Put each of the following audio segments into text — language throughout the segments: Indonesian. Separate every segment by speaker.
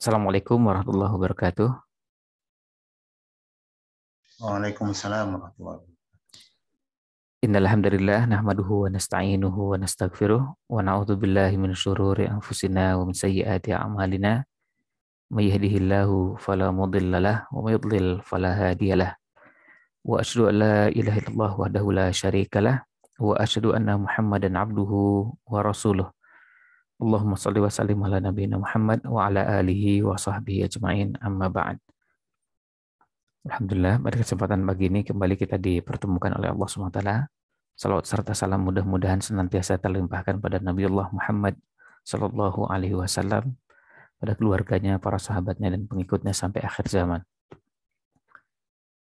Speaker 1: Assalamualaikum warahmatullahi wabarakatuh.
Speaker 2: Waalaikumsalam warahmatullahi wabarakatuh.
Speaker 1: Innal hamdalillah nahmaduhu wa nasta'inuhu wa nastaghfiruh wa na'udzu billahi min syururi anfusina wa min sayyiati a'malina. May yahdihillahu fala mudilla lahu wa may yudlil fala hadiyalah. Wa asyhadu an la ilaha illallah wahdahu la syarikalah wa asyhadu anna Muhammadan abduhu wa rasuluh. Allahumma shalli wa sallim ala nabiyyina Muhammad wa ala alihi wa sahbihi ajmain, amma ba'd. Alhamdulillah, pada kesempatan pagi ini kembali kita dipertemukan oleh Allah SWT. Salawat serta salam mudah-mudahan senantiasa terlimpahkan pada Nabiullah Muhammad Sallallahu Alaihi Wasallam, pada keluarganya, para sahabatnya, dan pengikutnya sampai akhir zaman.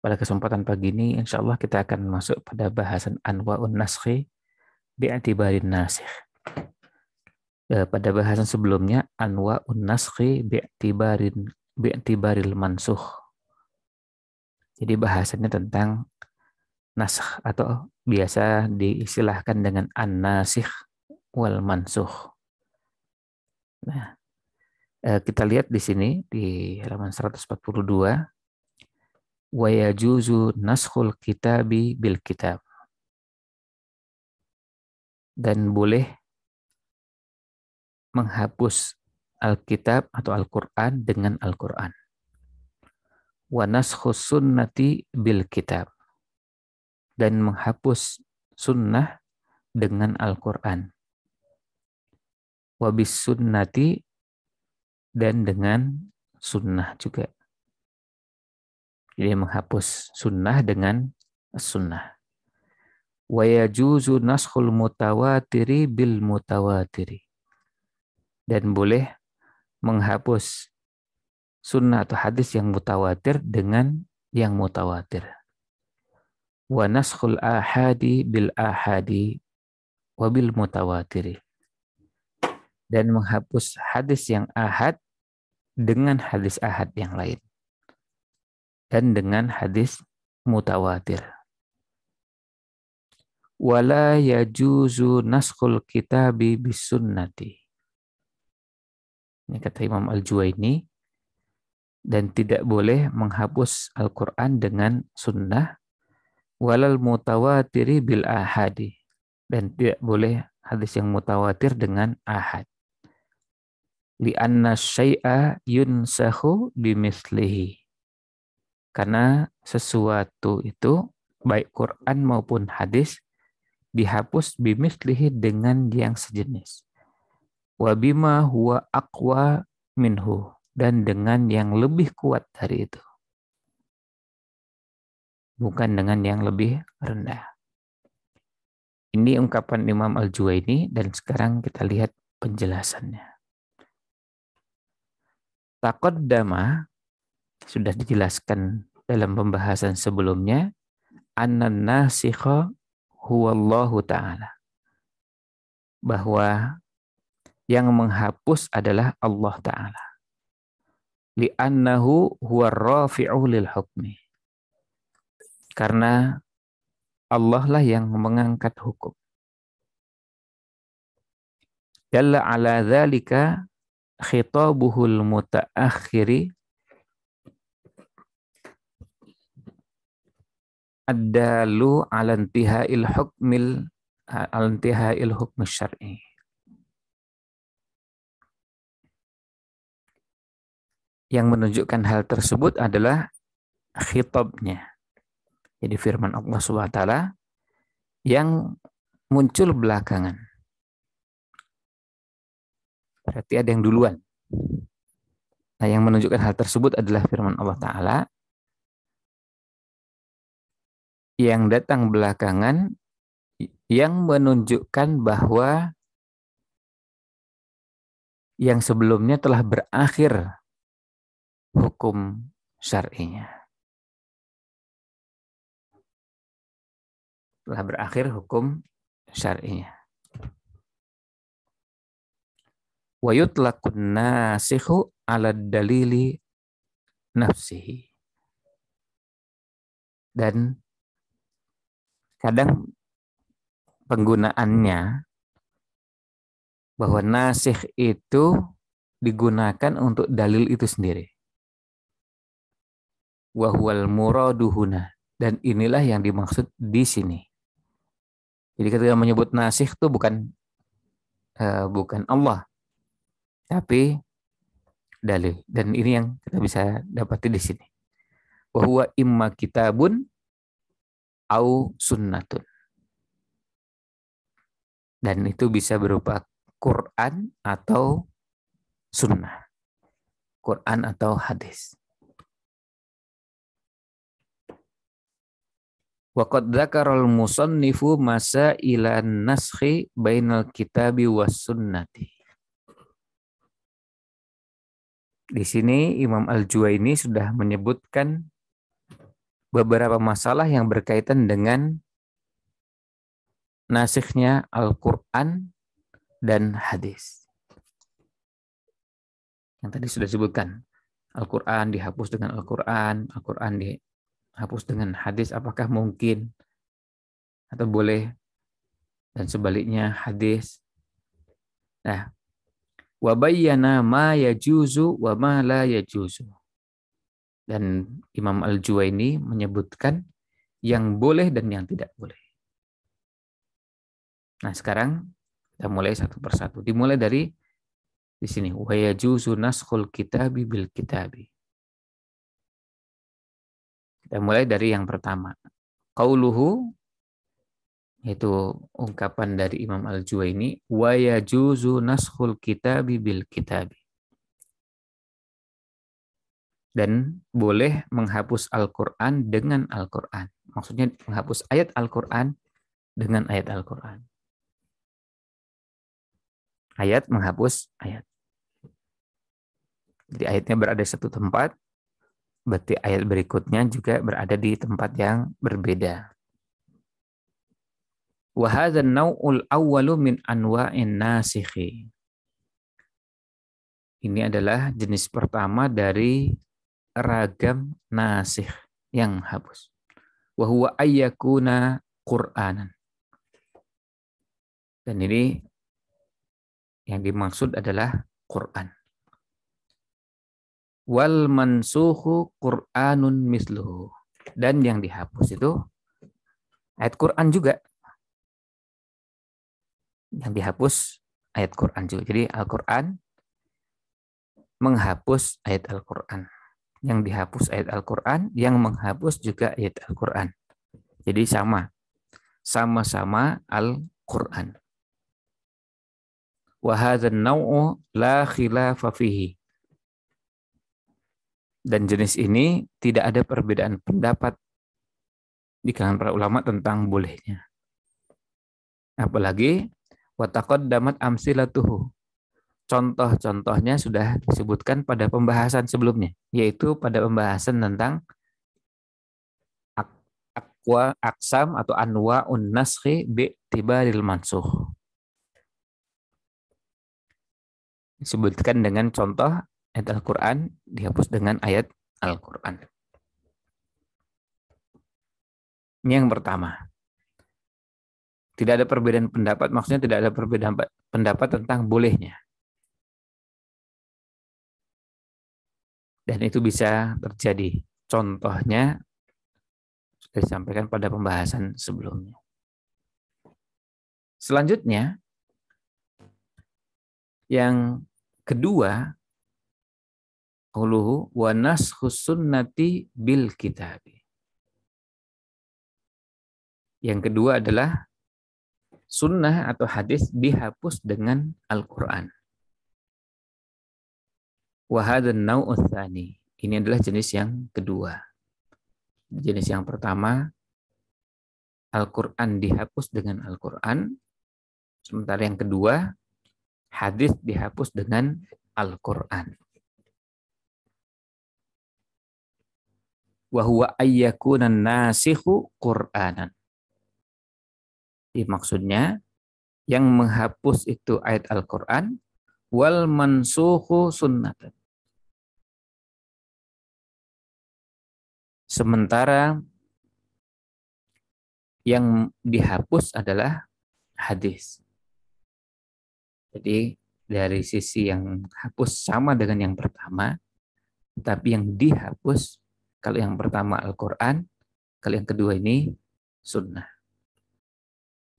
Speaker 1: Pada kesempatan pagi ini, insya Allah kita akan masuk pada bahasan Anwa'un Naskhi bi'atibarin nasikh. Pada bahasan sebelumnya, Anwa'un Naskhi bi'atibaril mansukh. Jadi bahasannya tentang naskh atau biasa diistilahkan dengan an-nasikh wal mansukh. Nah, kita lihat di sini di halaman 142, wa yajuzu naskhul kitabi bil kitab. Dan boleh menghapus Alkitab atau Al-Qur'an dengan Al-Qur'an. Wa naskhus sunnati bil kitab. Dan menghapus sunnah dengan Al-Qur'an. Wa bis sunnati, dan dengan sunnah juga. Jadi menghapus sunnah dengan sunnah. Wa yajuzu naskhul mutawatiri bil mutawatiri. Dan boleh menghapus sunnah atau hadis yang mutawatir dengan yang mutawatir. Wa naskhul ahadi bil ahadi wa bil mutawatiri. Dan menghapus hadis yang ahad dengan hadis ahad yang lain. Dan dengan hadis mutawatir. Wala yajuzu naskhul kitabi bis sunnati. Ini kata Imam Al-Juwaini. Dan tidak boleh menghapus Al-Quran dengan sunnah. Walal mutawatiri bil ahadi. Dan tidak boleh hadis yang mutawatir dengan ahad. Li'anna syai'a yunsakhu bimithlihi. Karena sesuatu itu, baik Quran maupun hadis, dihapus bimithlihi dengan yang sejenis. Wa bima huwa aqwa minhu. Dan dengan yang lebih kuat dari itu. Bukan dengan yang lebih rendah. Ini ungkapan Imam Al-Juwaini, dan sekarang kita lihat penjelasannya. Taqaddama, sudah dijelaskan dalam pembahasan sebelumnya, annan nasikha huwallahu ta'ala. Bahwa yang menghapus adalah Allah Ta'ala. Li'annahu huwa rafi'u lil hukmi. Karena Allah lah yang mengangkat hukum. Jalla ala dzalika khitabuhul mutaakhiri ad-dalu ala intihail hukm syar'i. Yang menunjukkan hal tersebut adalah khitabnya. Jadi firman Allah SWT yang muncul belakangan. Berarti ada yang duluan. Nah, yang menunjukkan hal tersebut adalah firman Allah Ta'ala yang datang belakangan, yang menunjukkan bahwa yang sebelumnya telah berakhir hukum syar'inya. Telah berakhir hukum syar'inya. Wa yutlaqun nasikhu 'ala dalili nafsihi. Dan kadang penggunaannya bahwa nasikh itu digunakan untuk dalil itu sendiri. Wa huwal muraduhuna, dan inilah yang dimaksud di sini. Jadi ketika menyebut nasikh itu bukan Allah, tapi dalil. Dan ini yang kita bisa dapati di sini. Wa huwa imma kitabun au sunnatun. Dan itu bisa berupa Quran atau sunnah. Quran atau hadis. Wa qad dzakaral musannifu masailan naskhi bainal kitabi was sunnati. Di sini Imam Al-Juwaini sudah menyebutkan beberapa masalah yang berkaitan dengan nasikhnya Al-Quran dan hadis. Yang tadi sudah disebutkan. Al-Quran dihapus dengan Al-Quran, Al-Quran dihapus dengan hadis, apakah mungkin atau boleh, dan sebaliknya hadis. Nah, wa bayyana ma yajuzu wa ma la yajuzu. Dan Imam Al-Juwaini menyebutkan yang boleh dan yang tidak boleh. Nah, sekarang kita mulai satu persatu. Dimulai dari di sini, wa yajuzu naskhul kitabi bil kitabi. Kita mulai dari yang pertama. Qauluhu, yaitu ungkapan dari Imam Al-Juwaini, wa yajuzu naskhul kitabi bil kitabi. Dan boleh menghapus Al-Quran dengan Al-Quran. Maksudnya menghapus ayat Al-Quran dengan ayat Al-Quran. Ayat menghapus ayat. Jadi ayatnya berada di satu tempat, berarti ayat berikutnya juga berada di tempat yang berbeda. Wa hadzal naw'ul awwalu min anwa'in nasikhi. Ini adalah jenis pertama dari ragam nasikh yang hapus. Wa huwa ayyakuna Qur'anan. Dan ini yang dimaksud adalah Quran. Wal mansukhu Qur'anun misluhu. Dan yang dihapus itu ayat Quran juga. Yang dihapus ayat Quran juga. Jadi Al-Quran menghapus ayat Al-Quran. Yang dihapus ayat Al-Quran, yang menghapus juga ayat Al-Quran. Jadi sama-sama Al-Quran. Wa hadzal naw'u la khilafa fihi. Dan jenis ini tidak ada perbedaan pendapat di kalangan para ulama tentang bolehnya. Apalagi wa taqaddamat amsilatuhu. Contoh-contohnya sudah disebutkan pada pembahasan sebelumnya, yaitu pada pembahasan tentang aqsam atau anwa'un naskhi bi'tibaril mansukh. Disebutkan dengan contoh ayat Al-Quran dihapus dengan ayat Al-Quran. Ini yang pertama. Tidak ada perbedaan pendapat, maksudnya tidak ada perbedaan pendapat tentang bolehnya. Dan itu bisa terjadi. Contohnya sudah disampaikan pada pembahasan sebelumnya. Selanjutnya, yang kedua, qauluhu wa naskhus sunnati bil kitabi. Yang kedua adalah sunnah atau hadis dihapus dengan Al-Quran. Wa hadzal naw'u tsani. Ini adalah jenis yang kedua. Jenis yang pertama, Al-Quran dihapus dengan Al-Quran. Sementara yang kedua, hadis dihapus dengan Al-Quran. Wa huwa ayyakuna nasikhu Qur'anan. Maksudnya, yang menghapus itu ayat Al-Quran, wal mansukhu sunnatan. Sementara yang dihapus adalah hadis. Jadi dari sisi yang hapus sama dengan yang pertama, tapi yang dihapus kalau yang pertama Al-Quran, kalau yang kedua ini sunnah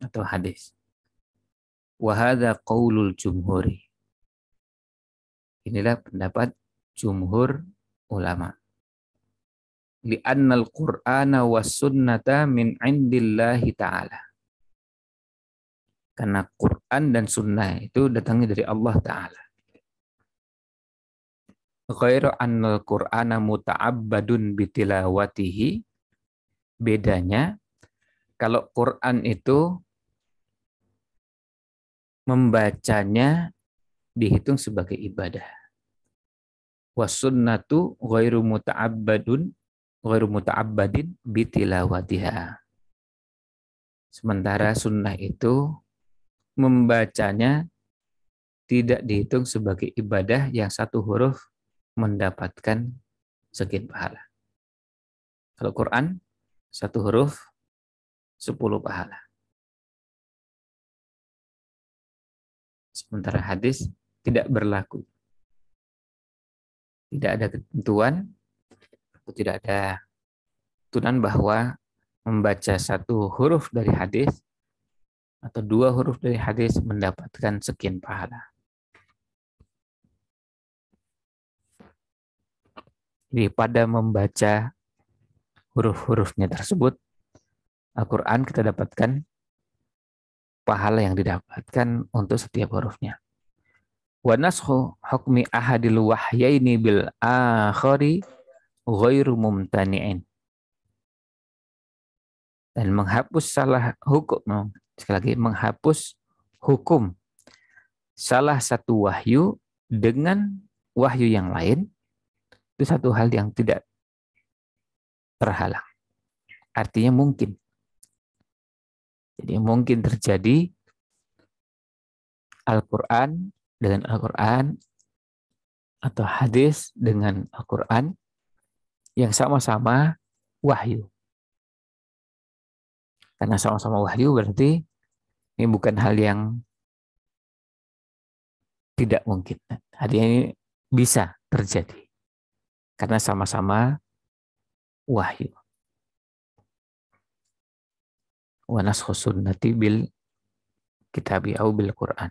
Speaker 1: atau hadis. Wahada qaulul jumhuri. Inilah pendapat jumhur ulama. Li'anna al-Qur'ana was sunnata min indillahi ta'ala. Karena Quran dan sunnah itu datangnya dari Allah Ta'ala. Ghairu annal Qur'ana muta'abbadun bitilawatihi. Bedanya, kalau Quran itu membacanya dihitung sebagai ibadah. Was sunnatu ghairu muta'abbadin bitilawatiha. Sementara sunnah itu membacanya tidak dihitung sebagai ibadah yang satu huruf mendapatkan sekian pahala. Kalau Quran, satu huruf 10 pahala. Sementara hadis tidak berlaku. Tidak ada ketentuan, tidak ada tuntunan bahwa membaca satu huruf dari hadis atau dua huruf dari hadis mendapatkan sekian pahala. Jadi pada membaca huruf-hurufnya tersebut, Al-Quran kita dapatkan pahala yang didapatkan untuk setiap hurufnya. Wa naskhu hukmi ahadil wahyaini bil akhari ghairu mumtani'in. Dan menghapus salah hukum, sekali lagi menghapus hukum salah satu wahyu dengan wahyu yang lain itu satu hal yang tidak terhalang. Artinya mungkin. Jadi mungkin terjadi Al-Quran dengan Al-Quran atau hadis dengan Al-Quran yang sama-sama wahyu. Karena sama-sama wahyu berarti ini bukan hal yang tidak mungkin. Artinya ini bisa terjadi. Karena sama-sama wahyu. Wa naskhu sunnati bil kitabi au bil Quran.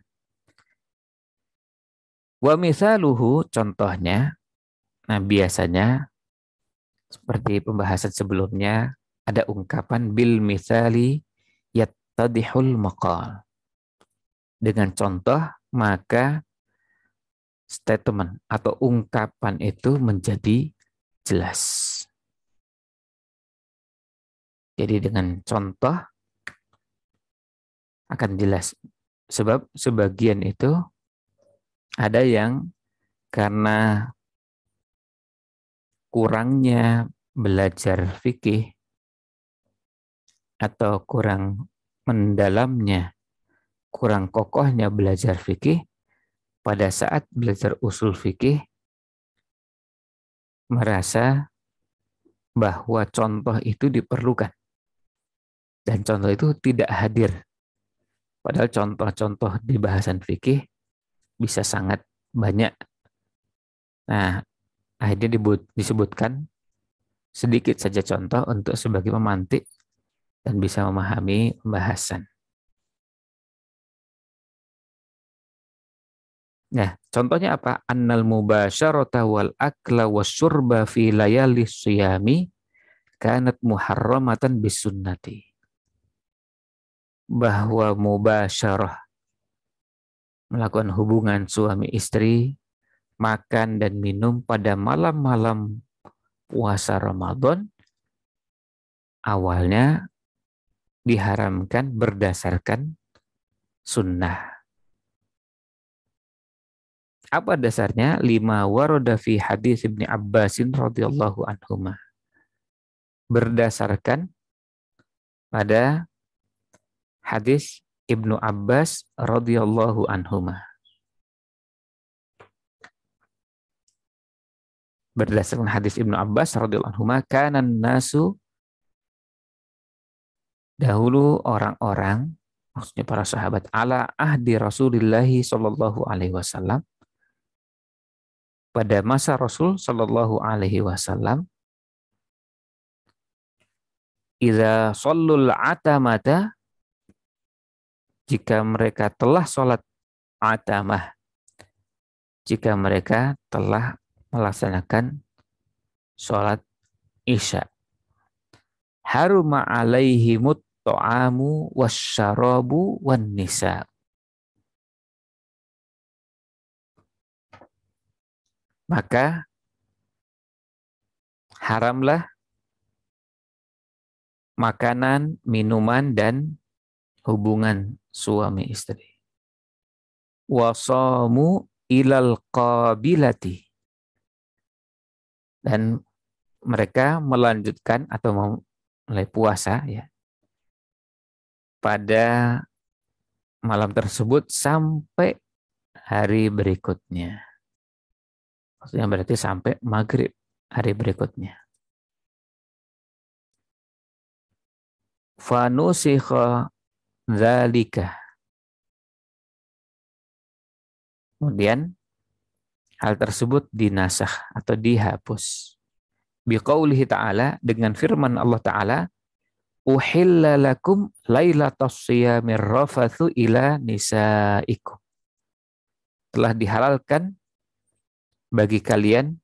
Speaker 1: Wa misaluhu, contohnya, nah biasanya seperti pembahasan sebelumnya ada ungkapan bil misali yattadihul maqal. Dengan contoh maka statement atau ungkapan itu menjadi jelas. Jadi dengan contoh akan jelas. Sebab sebagian itu ada yang karena kurangnya belajar fikih atau kurang mendalamnya, kurang kokohnya belajar fikih, pada saat belajar usul fikih merasa bahwa contoh itu diperlukan. Dan contoh itu tidak hadir. Padahal contoh-contoh di bahasan fikih bisa sangat banyak. Nah, akhirnya disebutkan sedikit saja contoh untuk sebagai pemantik dan bisa memahami pembahasan. Nah, contohnya apa? Annal mubasyarata wal akla wasyurba fi layali siyami kanat muharramatan bisunnati. Bahwa mubasyarah, melakukan hubungan suami istri, makan dan minum pada malam-malam puasa Ramadan, awalnya diharamkan berdasarkan sunnah. Apa dasarnya? Lima waroda fi hadis Ibnu Abbasin radhiyallahu anhuma. Berdasarkan pada hadis Ibnu Abbas radhiyallahu anhuma. Berdasarkan hadis Ibnu Abbas radhiyallahu anhuma, kanan nasu, dahulu orang-orang maksudnya para sahabat, ala ahdi Rasulillahi sallallahu alaihi wasallam, pada masa Rasul sallallahu alaihi wasallam, idza shallul atamata, jika mereka telah sholat atamah, jika mereka telah melaksanakan sholat isya, haruma alaihimut ta'amu wasyarabu wan nisa, maka haramlah makanan, minuman, dan hubungan suami istri. Wasamu ilal qabilati, dan mereka melanjutkan atau mulai puasa ya pada malam tersebut sampai hari berikutnya. Maksudnya berarti sampai maghrib hari berikutnya. Fanusikha dzalika. Kemudian hal tersebut dinasakh atau dihapus. Biqaulihi ta'ala, dengan firman Allah Ta'ala, uhilla lakum lailatas shiyamir rafathu ila nisaikum. Telah dihalalkan bagi kalian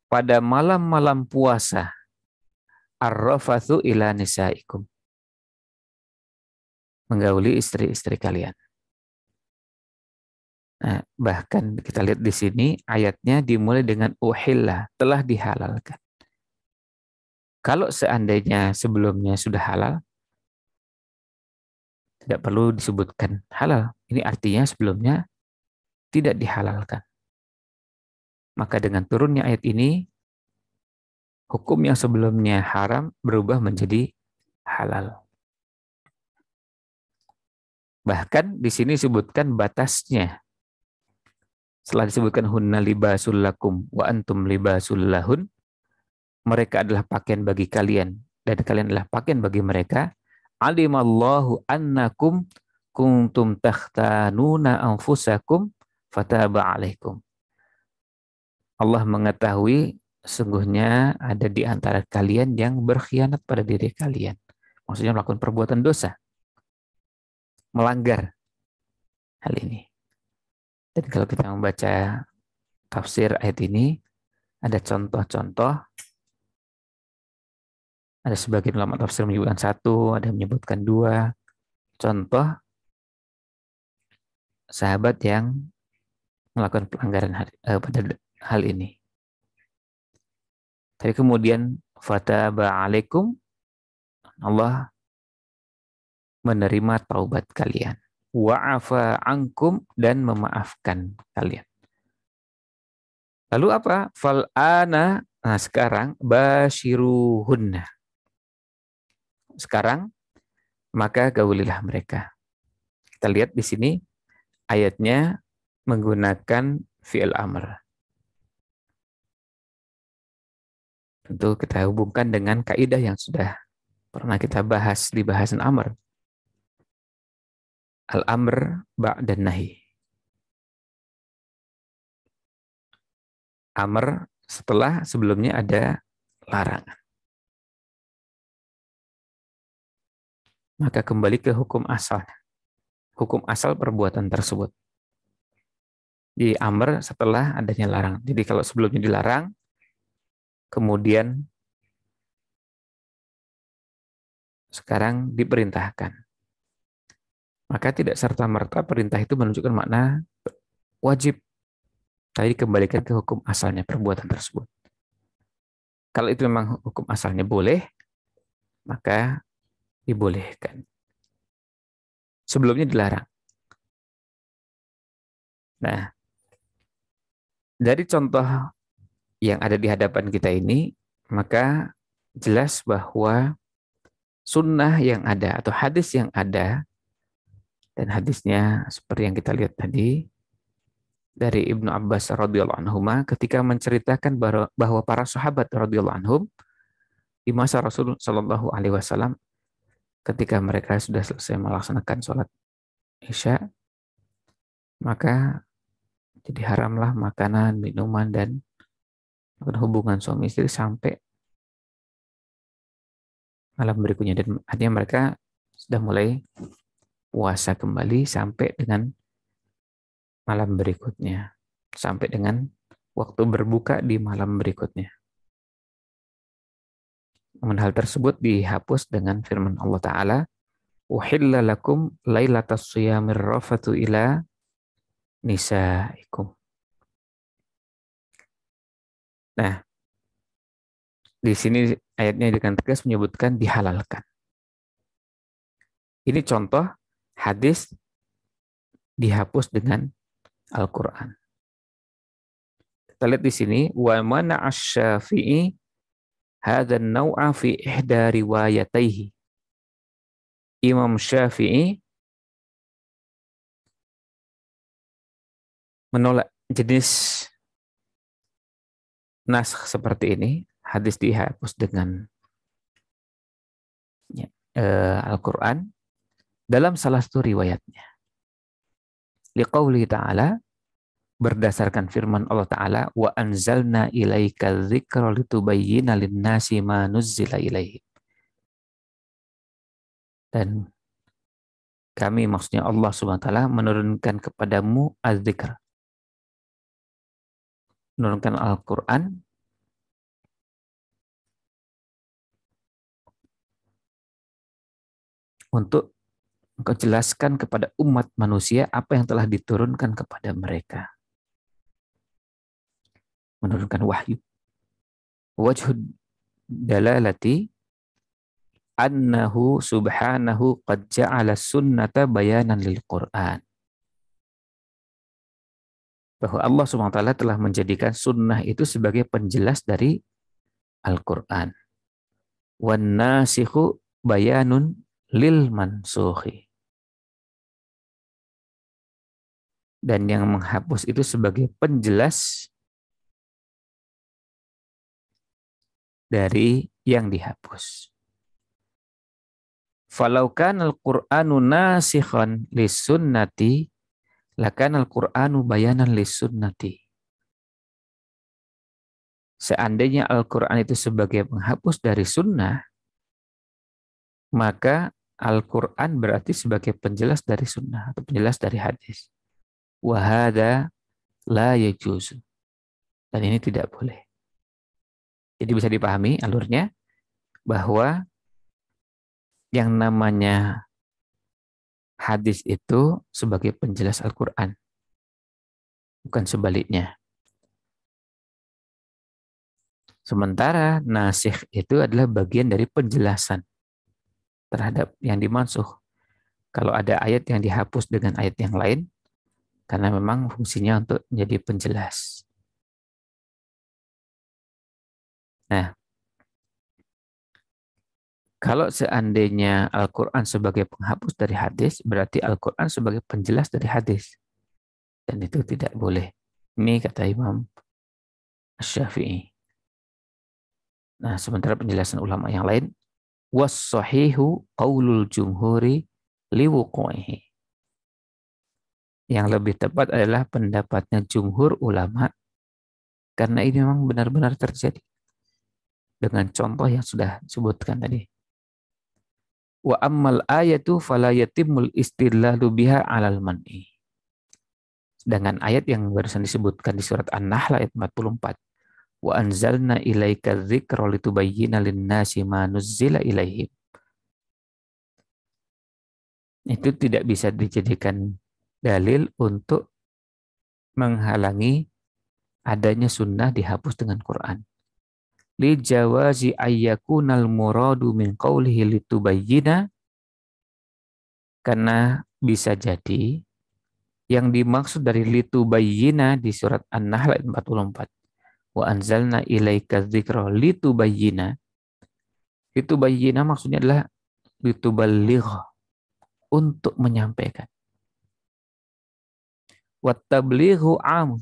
Speaker 1: pada malam-malam puasa ar-rafathu ila nisaikum, menggauli istri-istri kalian. Nah, bahkan kita lihat di sini ayatnya dimulai dengan uhilla, telah dihalalkan. Kalau seandainya sebelumnya sudah halal, tidak perlu disebutkan halal. Ini artinya sebelumnya tidak dihalalkan. Maka dengan turunnya ayat ini, hukum yang sebelumnya haram berubah menjadi halal. Bahkan di sini disebutkan batasnya. Setelah disebutkan hunna libasul lakum wa antum libasul lahun, mereka adalah pakaian bagi kalian dan kalian adalah pakaian bagi mereka. Alimallahu annakum kuntum takhtanuna anfusakum fataba alaikum. Allah mengetahui sesungguhnya ada di antara kalian yang berkhianat pada diri kalian. Maksudnya melakukan perbuatan dosa, melanggar hal ini. Dan kalau kita membaca tafsir ayat ini, ada contoh-contoh. Ada sebagian ulama tafsir menyebutkan 1, ada yang menyebutkan 2 contoh sahabat yang melakukan pelanggaran pada hal ini. Tapi kemudian fataba alaikum, Allah menerima taubat kalian. Wa'afa ankum, dan memaafkan kalian. Lalu apa? Fal'ana, nah sekarang basyiruhunna. Sekarang maka gaulilah mereka. Kita lihat di sini ayatnya menggunakan fi'il amr. Tentu kita hubungkan dengan kaidah yang sudah pernah kita bahas di bahasan amr. Al-amr ba'dan nahi. Amr setelah sebelumnya ada larangan. Maka kembali ke hukum asal. Hukum asal perbuatan tersebut. Di amr setelah adanya larangan. Jadi kalau sebelumnya dilarang, kemudian sekarang diperintahkan. Maka tidak serta-merta perintah itu menunjukkan makna wajib. Tapi dikembalikan ke hukum asalnya perbuatan tersebut. Kalau itu memang hukum asalnya boleh, maka dibolehkan. Sebelumnya dilarang. Nah, dari contoh yang ada di hadapan kita ini, maka jelas bahwa sunnah yang ada atau hadis yang ada, dan hadisnya seperti yang kita lihat tadi dari Ibnu Abbas radhiyallahu anhu ketika menceritakan bahwa para sahabat radhiyallahu anhum di masa Rasul sallallahu alaihi wasallam ketika mereka sudah selesai melaksanakan sholat Isya, maka jadi haramlah makanan, minuman, dan hubungan suami istri sampai malam berikutnya. Dan artinya mereka sudah mulai puasa kembali sampai dengan malam berikutnya. Sampai dengan waktu berbuka di malam berikutnya. Namun hal tersebut dihapus dengan firman Allah Ta'ala, "Uhilla lakum lailatas siyamir rafatu ila nisaikum." Nah, di sini ayatnya dengan tegas menyebutkan dihalalkan. Ini contoh hadis dihapus dengan Al-Quran. Kita lihat di sini, wa mana asy-Syafi'i hadzal naw'a fi ihda riwayataihi. Imam Syafi'i menolak jenis naskh seperti ini, hadis dihapus dengan Al-Quran dalam salah satu riwayatnya. Liqauli ta'ala, berdasarkan firman Allah Ta'ala, wa anzalna ilaika dzikra litubayyina lin-nasi ma nuzzila ilaihim. Dan kami, maksudnya Allah Subhanahu wa Ta'ala, menurunkan kepadamu az-dzikr, menurunkan Al-Quran untuk menjelaskan kepada umat manusia apa yang telah diturunkan kepada mereka. Menurunkan wahyu. Wajhud dalalati annahu subhanahu qad ja'ala sunnata bayanan lil Qur'an. Bahwa Allah Subhanahu wa Ta'ala telah menjadikan sunnah itu sebagai penjelas dari Al-Quran. Wan nasikhu bayanun lil mansukhi. Dan yang menghapus itu sebagai penjelas dari yang dihapus. Falau kana al-Qur'anu nasikhan lis-sunnati lakana al-Qur'anu bayanan lis-sunnati. Seandainya Al-Quran itu sebagai penghapus dari sunnah, maka Al-Quran berarti sebagai penjelas dari sunnah atau penjelas dari hadis. Wahada la yajuzu. Dan ini tidak boleh. Jadi bisa dipahami alurnya bahwa yang namanya hadis itu sebagai penjelas Al-Quran, bukan sebaliknya. Sementara nasikh itu adalah bagian dari penjelasan terhadap yang dimansuh. Kalau ada ayat yang dihapus dengan ayat yang lain, karena memang fungsinya untuk menjadi penjelas. Nah, kalau seandainya Al-Quran sebagai penghapus dari hadis, berarti Al-Quran sebagai penjelas dari hadis. Dan itu tidak boleh. Ini kata Imam Syafi'i. Nah, sementara penjelasan ulama yang lain, was-sahihu qaulul jumhuri liwuqu'ihi. Yang lebih tepat adalah pendapatnya jumhur ulama, karena ini memang benar-benar terjadi. Dengan contoh yang sudah disebutkan tadi. Wa ammal ayatu fala yatimul istidlalu biha 'alal man'i. Sedangkan ayat yang barusan disebutkan di surat An-Nahl ayat 44. Wa anzalna ilaika dzikra litubayyina lin-nasi ma nuzzila ilaihim. Itu tidak bisa dijadikan dalil untuk menghalangi adanya sunnah dihapus dengan Quran. Li jawazi ayyakunal muradu min qawlihi litubayyina, karena bisa jadi yang dimaksud dari litubayyina di surat An-Nahl ayat 44. Wa anzalna ilaika dzikra litubayyina. Litubayyina maksudnya adalah lituballigh, untuk menyampaikan. Wa tablighu 'am.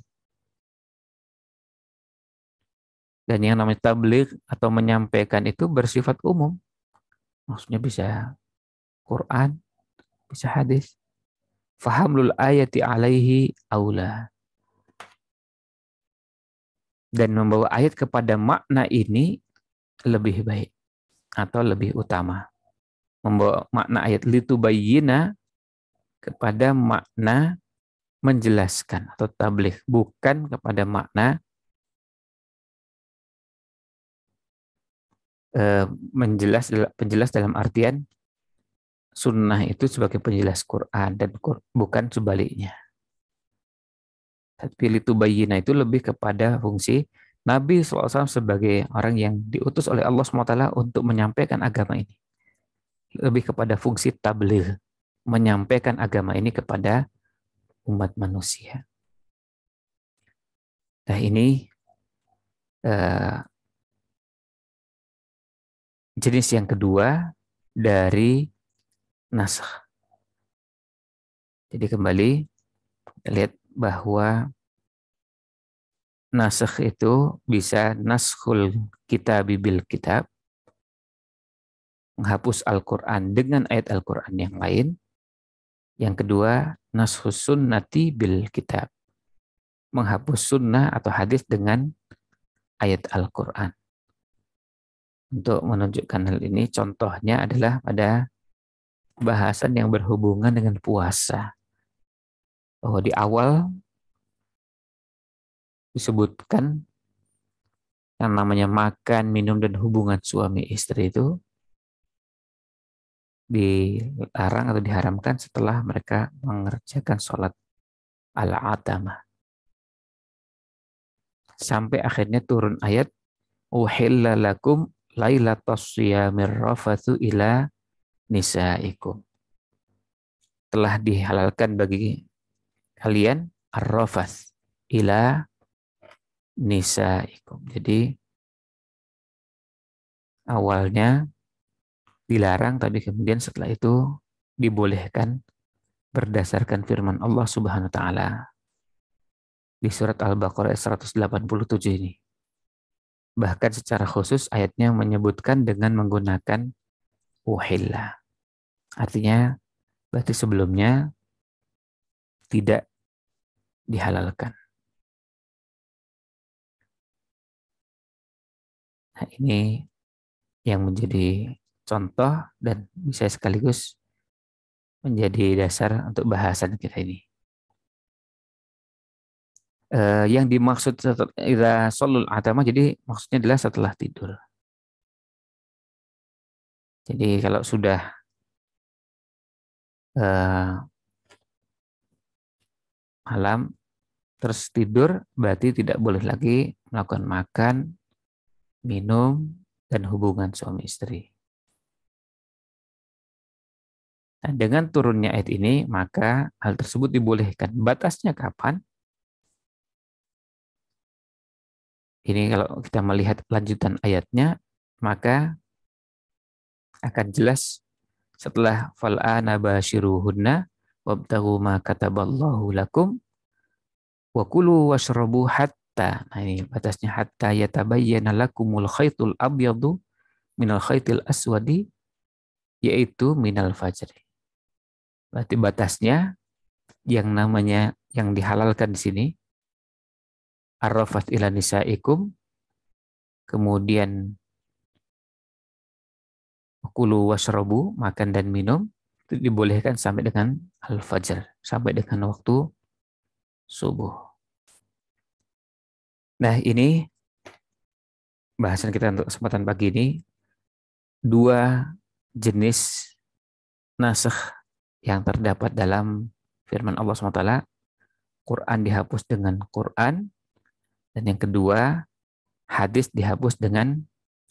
Speaker 1: Dan yang namanya tabligh atau menyampaikan itu bersifat umum. Maksudnya bisa Quran, bisa hadis. Fahamlul ayati alaihi aula. Dan membawa ayat kepada makna ini lebih baik atau lebih utama. Membawa makna ayat litubayyina kepada makna menjelaskan atau tabligh, bukan kepada makna penjelas dalam artian sunnah itu sebagai penjelas Quran dan bukan sebaliknya. Tapi litubayyina itu lebih kepada fungsi Nabi SAW sebagai orang yang diutus oleh Allah SWT untuk menyampaikan agama ini. Lebih kepada fungsi tabligh, menyampaikan agama ini kepada umat manusia. Nah ini jenis yang kedua dari nasakh. Jadi kembali kita lihat bahwa nasakh itu bisa naskhul kitab bil kitab, menghapus Al-Quran dengan ayat Al-Quran yang lain. Yang kedua, naskhus sunnati bil kitab, menghapus sunnah atau hadis dengan ayat Al-Quran. Untuk menunjukkan hal ini, contohnya adalah pada bahasan yang berhubungan dengan puasa. Bahwa di awal disebutkan yang namanya makan, minum, dan hubungan suami istri itu dilarang atau diharamkan setelah mereka mengerjakan sholat al-atamah. Sampai akhirnya turun ayat uhilla lakum lailatas shiyamir rafathu ila nisaikum. Telah dihalalkan bagi kalian ar-rafath ila nisaikum. Jadi awalnya dilarang, tapi kemudian setelah itu dibolehkan berdasarkan firman Allah Subhanahu wa taala di surat Al-Baqarah 187 ini. Bahkan secara khusus ayatnya menyebutkan dengan menggunakan uhilla. Artinya berarti sebelumnya tidak dihalalkan. Nah, ini yang menjadi contoh dan bisa sekaligus menjadi dasar untuk bahasan kita ini. Yang dimaksud idza shallul atama, jadi maksudnya adalah setelah tidur. Jadi kalau sudah malam terus tidur, berarti tidak boleh lagi melakukan makan, minum, dan hubungan suami istri. Nah, dengan turunnya ayat ini, maka hal tersebut dibolehkan. Batasnya kapan? Ini kalau kita melihat lanjutan ayatnya, maka akan jelas setelah fal'ana bashiruhunna wabtaghu ma kataballahu lakum wa kulu washrabu hatta. Nah, ini batasnya hatta yatabayyana lakumul khaytul abyadu minal khaytil aswadi, yaitu minal fajri. Berarti batasnya yang namanya yang dihalalkan di sini arrafat ila nisaikum, kemudian kulu washrabu, makan dan minum, itu dibolehkan sampai dengan al-fajr, sampai dengan waktu subuh. Nah, ini bahasan kita untuk kesempatan pagi ini, dua jenis nasakh yang terdapat dalam firman Allah SWT. Quran dihapus dengan Quran, dan yang kedua hadis dihapus dengan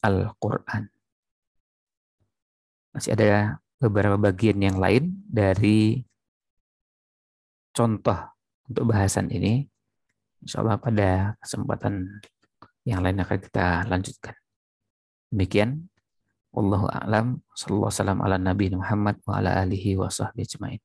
Speaker 1: Al-Quran. Masih ada beberapa bagian yang lain dari contoh untuk bahasan ini. Insya Allah pada kesempatan yang lain akan kita lanjutkan. Demikian. Wallahu a'lam. Sallallahu alaihi wasallam ala Nabi Muhammad wa ala alihi wa sahbihi ajma'in.